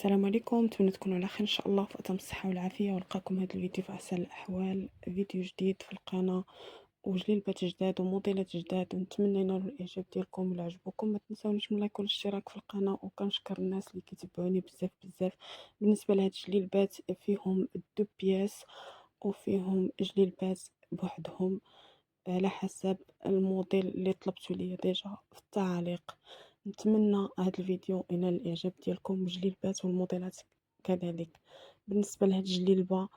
السلام عليكم، نتمنى تكونوا على خير ان شاء الله في اتم الصحه والعافيه، ونلقاكم هذا الفيديو في احسن الاحوال. فيديو جديد في القناه وجليبات جداد وموديلات جداد، ونتمنى ينالوا الاعجاب ديالكم. ولا عجبكم ما تنساونيش من لايك والاشتراك في القناه، وكنشكر الناس اللي كيتبعوني بزاف بزاف. بالنسبه لهاد الجليبات فيهم دو بياس وفيهم جليبات بوحدهم على حسب الموديل اللي طلبتو ليا ديجا في التعاليق. نتمنى هذا الفيديو ينال الاعجاب ديالكم، الجليبات والموديلات كذلك. بالنسبه لهاد الجليبه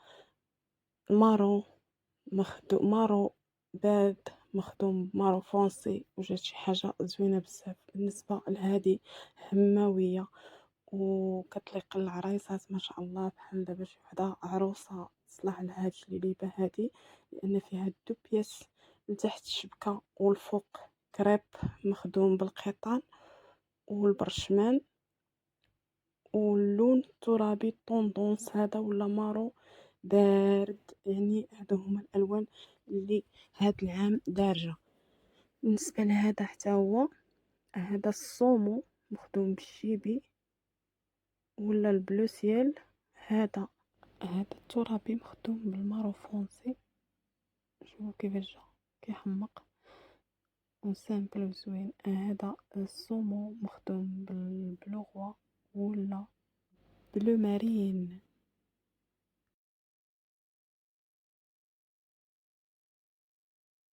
مارو، مارو بارد مخدوم مارو فونسي، وجات شي حاجه زوينه بزاف. بالنسبه لهادي هماويه وكتليق العرايسات ما شاء الله، بحال دابا شي وحده عروسه تصلح لهاد الجليبه هادي، لان فيها دو بياس لتحت الشبكه والفوق كريب مخدوم بالقطان والبرشمان، واللون الترابي طوندونس هذا ولا مارو بارد. يعني هادو هما الالوان اللي هاد العام دارجه. بالنسبه لهذا حتى هو، هذا الصومو مخدوم بالشيبي ولا البلو سيال. هذا الترابي مخدوم بالمارو فونسي، شوفوا كيفاش جا كيحمق وسامبل وزوين. هذا الصومو مخدوم بالبلو غوا ولا بلو مارين.